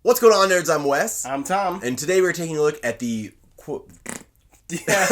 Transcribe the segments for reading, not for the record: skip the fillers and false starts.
What's going on, nerds? I'm Wes. I'm Tom. And today we're taking a look at the... Yeah.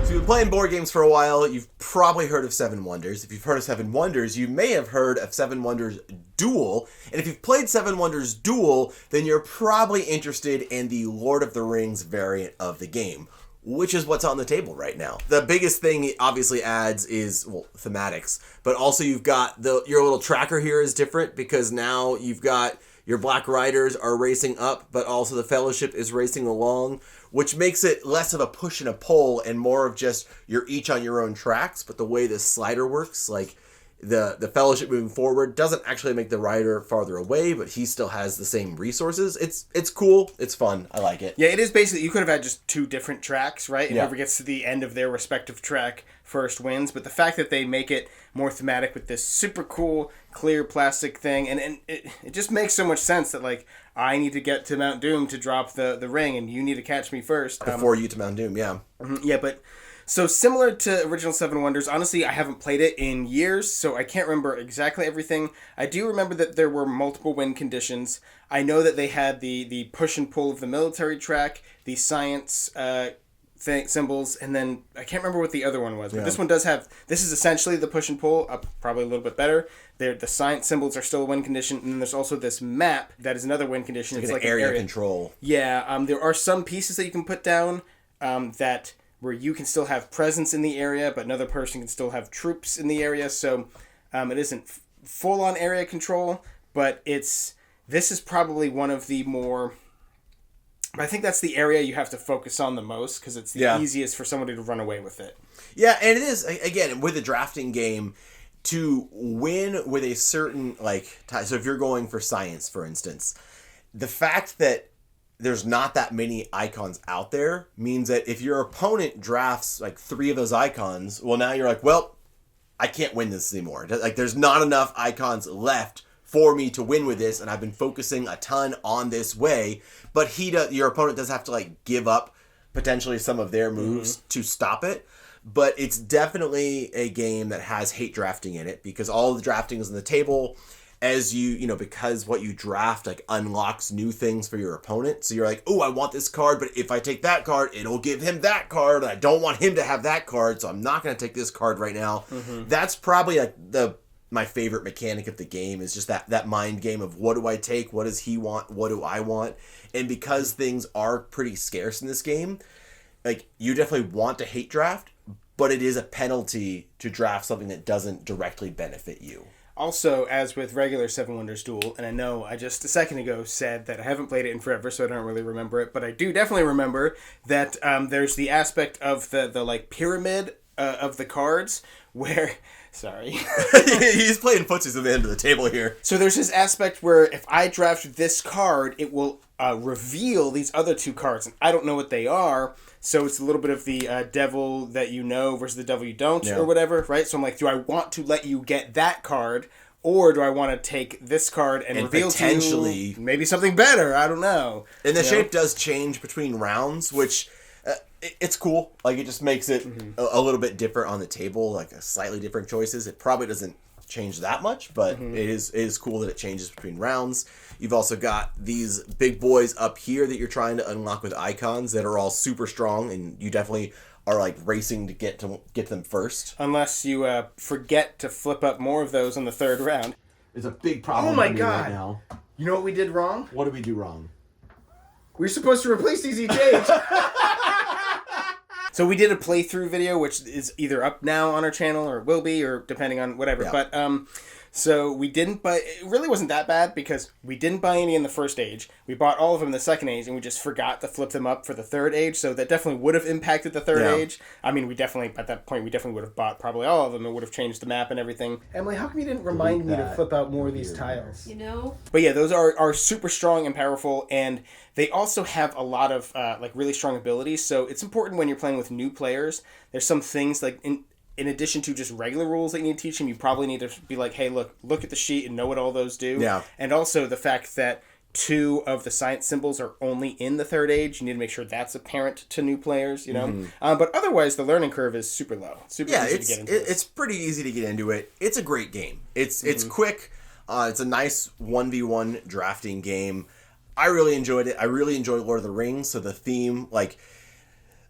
So you've been playing board games for a while. You've probably heard of Seven Wonders. If you've heard of Seven Wonders, you may have heard of Seven Wonders Duel. And if you've played Seven Wonders Duel, then you're probably interested in the Lord of the Rings variant of the game, which is what's on the table right now. The biggest thing it obviously adds is, well, thematics, but also you've got your little tracker here is different because now you've got your Black Riders are racing up, but also the Fellowship is racing along, which makes it less of a push and a pull and more of just you're each on your own tracks. But the way this slider works, like the Fellowship moving forward doesn't actually make the rider farther away, but he still has the same resources. It's cool. It's fun. I like it. Yeah, it is basically, you could have had just two different tracks, right? And Yeah. whoever gets to the end of their respective track first wins. But the fact that they make it more thematic with this super cool, clear plastic thing, and it just makes so much sense that, like, I need to get to Mount Doom to drop the ring, and you need to catch me first. Before you to Mount Doom, yeah. Yeah, but... So similar to original Seven Wonders, honestly, I haven't played it in years, so I can't remember exactly everything. I do remember that there were multiple win conditions. I know that they had the push and pull of the military track, the science symbols, and then I can't remember what the other one was. But this one does have, this is essentially the push and pull, probably a little bit better. The science symbols are still a win condition, and then there's also this map that is another win condition. It's like an area control. Yeah, there are some pieces that you can put down that... where you can still have presence in the area, but another person can still have troops in the area. So it isn't full-on area control, but this is probably one of the more... I think that's the area you have to focus on the most, because it's the easiest for somebody to run away with it. Yeah, and it is, again, with a drafting game, to win with a certain, so if you're going for science, for instance, the fact that there's not that many icons out there means that if your opponent drafts like 3 of those icons, well, now you're like, well, I can't win this anymore. Like, there's not enough icons left for me to win with this, and I've been focusing a ton on this way. But your opponent does have to like give up potentially some of their moves to stop it. But it's definitely a game that has hate drafting in it because all the drafting is on the table. As because what you draft like unlocks new things for your opponent. So you're like, oh, I want this card, but if I take that card, it'll give him that card. And I don't want him to have that card, so I'm not going to take this card right now. That's probably like my favorite mechanic of the game is just that mind game of what do I take? What does he want? What do I want? And because things are pretty scarce in this game, like you definitely want to hate draft, but it is a penalty to draft something that doesn't directly benefit you. Also, as with regular Seven Wonders Duel, and I know I just a second ago said that I haven't played it in forever, so I don't really remember it, but I do definitely remember that there's the aspect of the like pyramid of the cards where... Sorry. He's playing footsies at the end of the table here. So there's this aspect where if I draft this card, it will reveal these other 2 cards, and I don't know what they are. So it's a little bit of the devil that you know versus the devil you don't, or whatever, right? So I'm like, do I want to let you get that card, or do I want to take this card and reveal potentially to you maybe something better? I don't know. And the shape does change between rounds, which it's cool. Like, it just makes it a little bit different on the table, like slightly different choices. It probably doesn't change that much, but it is cool that it changes between rounds. You've also got these big boys up here that you're trying to unlock with icons that are all super strong, and you definitely are like racing to get them first. Unless you forget to flip up more of those on the 3rd round. It's a big problem. Oh my god! Right now. You know what we did wrong? What did we do wrong? We're supposed to replace these each age. So we did a playthrough video, which is either up now on our channel or will be, or depending on whatever. Yeah. But so we didn't buy. It really wasn't that bad because we didn't buy any in the 1st age. We bought all of them in the 2nd age, and we just forgot to flip them up for the 3rd age. So that definitely would have impacted the 3rd age. I mean, at that point, we definitely would have bought probably all of them. It would have changed the map and everything. Emily, how come you didn't remind me to flip out more of these tiles? You know? But yeah, those are super strong and powerful, and they also have a lot of like really strong abilities. So it's important when you're playing with new players. There's some things like in addition to just regular rules that you need to teach them, you probably need to be like, hey, look at the sheet and know what all those do. Yeah. And also the fact that 2 of the science symbols are only in the third age. You need to make sure that's apparent to new players, you know? But otherwise, the learning curve is super low. Super easy to get into this. It's pretty easy to get into it. It's a great game. It's quick. It's a nice 1v1 drafting game. I really enjoyed it. I really enjoy Lord of the Rings, so the theme, like,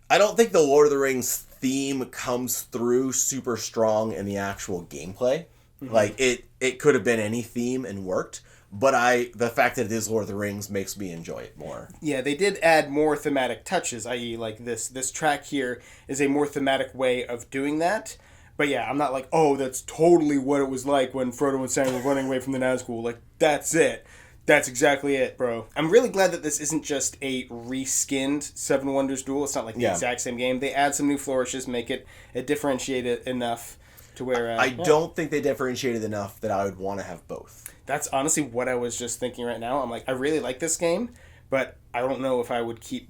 I don't think the Lord of the Rings theme comes through super strong in the actual gameplay. Like, it could have been any theme and worked, but the fact that it is Lord of the Rings makes me enjoy it more. Yeah, they did add more thematic touches, i.e. like this track here is a more thematic way of doing that. But yeah, I'm not like, oh, that's totally what it was like when Frodo and Sam were running away from the Nazgul. Like, that's it. That's exactly it, bro. I'm really glad that this isn't just a reskinned Seven Wonders Duel. It's not like the exact same game. They add some new flourishes, make it differentiated enough to where... I don't think they differentiated enough that I would want to have both. That's honestly what I was just thinking right now. I'm like, I really like this game, but I don't know if I would keep...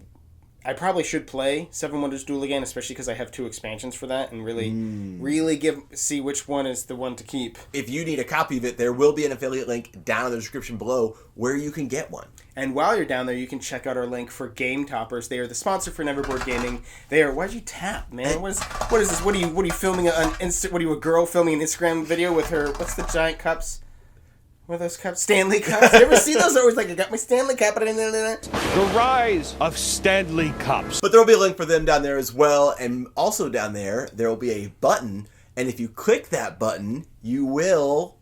I probably should play Seven Wonders Duel again, especially because I have 2 expansions for that, and really see which one is the one to keep. If you need a copy of it, there will be an affiliate link down in the description below where you can get one. And while you're down there, you can check out our link for Game Toppers. They are the sponsor for Neverboard Gaming. They are... Why'd you tap, man? What is this? What are you filming on Insta? What are you, a girl filming an Instagram video with her? What's the giant cups? What are those cups? Stanley cups. You ever see those? They're always like, I got my Stanley cup. The rise of Stanley Cups. But there will be a link for them down there as well. And also down there will be a button. And if you click that button, you will...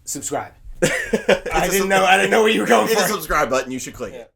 subscribe. I didn't know where you were going for. It's a subscribe button. You should click it.